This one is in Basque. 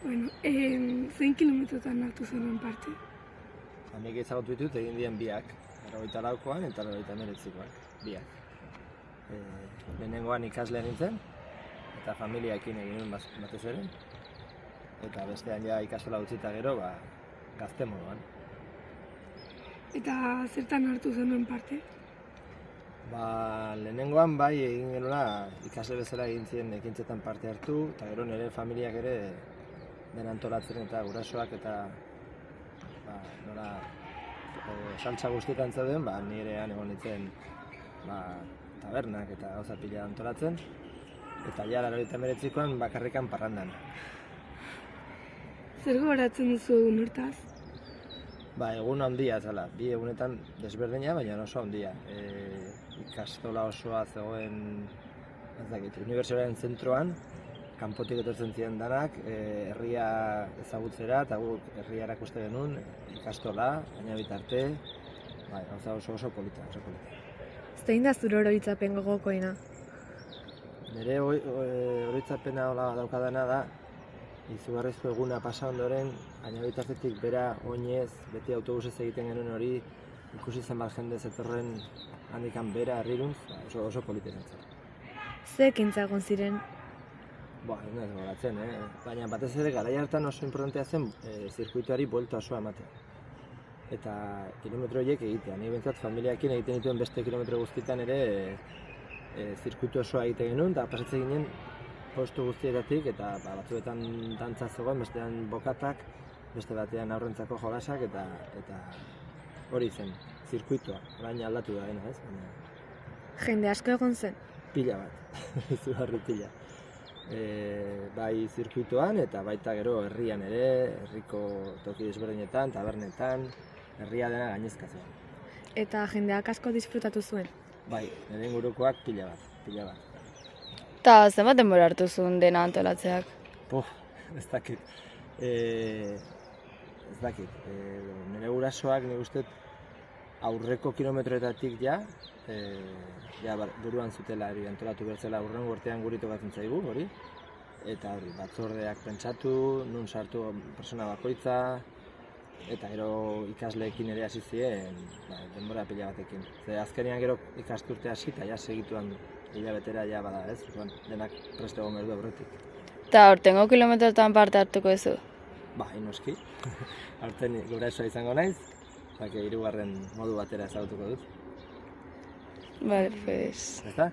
Bueno, zein kilometrotan hartu zenuen parte? Nik ezagutu ditut egin dien biak, 84koan eta 89koak, biak. Lehenengoan ikaslea nintzen, eta familiaekin egin nuen batez ere. Eta bestean ja ikastola utzita gero, gazte moduan. Eta zertan hartu zenuen parte? Lehenengoan bai egin genuela ikasle bezala egin ziren ekintzetan parte hartu, eta gero nire familiak ere den antolatzen eta gurasoak eta nola saltza guztietan zeuden, nirean egon nintzen tabernak eta gauza pila antolatzen, eta ja 89koan bakarrikan parrandan. Zer gogoratzen duzu egun hortaz? Egun handia zala, bi egunetan desberdina, baina oso handia. Ikastola osoa zegoen, unibertsitateren zentroan, kanpotik etortzen ziren danak, herria ezagutzera, eta guk herria erakuste genuen, ikastola, baina bitarte, gauza oso polita, oso polita. Zein da zure oroitzapen gogokoena? Nire oroitzapena daukadana da, izugarrizko eguna pasa ondoren, baina bitartetik bera oinez, beti autobusez egiten genuen hori, ikusi zenbat jende zetorren handikan bera, herriruntz, oso polita izan zen. Ze ekintza egon ziren? Ez naiz gogoratzen, baina batez ere garai hartan oso importantea zen zirkuituari buelta osoa ematea. Eta kilometro horiek egitea. Ni behintzat familiaekin egiten dituen beste kilometro guztietan ere zirkuitu osoa egiten genuen, eta pasatzen ginen postu guztietatik, eta batzuetan dantza zegoen, bestean bokatak, beste batean aurrentzako jolasak, eta hori zen, zirkuitua, orain aldatu da dena, ez? Jende asko egon zen? Pila bat, izugarri pila. Bai zirkuituan eta baita gero herrian ere, herriko toki desberdinetan, tabernetan, herria dena gainezka zen. Eta jendeak asko disfrutatu zuen? Bai, nire ingurukoak pila bat. Eta zenbat denbora hartu zuen dena antolatzeak? Ez dakit. Nire gurasoak nik uste aurreko kilometroetatik buruan zutela antolatu bertzela hurrengo urtean guri tokatzen zaigu, hori. Eta hori, batzordeak pentsatu, nun sartu persona bakoitza, eta gero ikasleekin ere hasi ziren denbora pila batekin. Azkenean gero ikasturte hasi eta segituan hilabetera bada, ez? Denak preste egon behar du aurretik. Eta aurtengo kilometroetan parte hartuko duzu? Noski. Aurten gurasoa izango naiz, hirugarren modu batera ezagutuko dut. Vale, pues... ¿Está?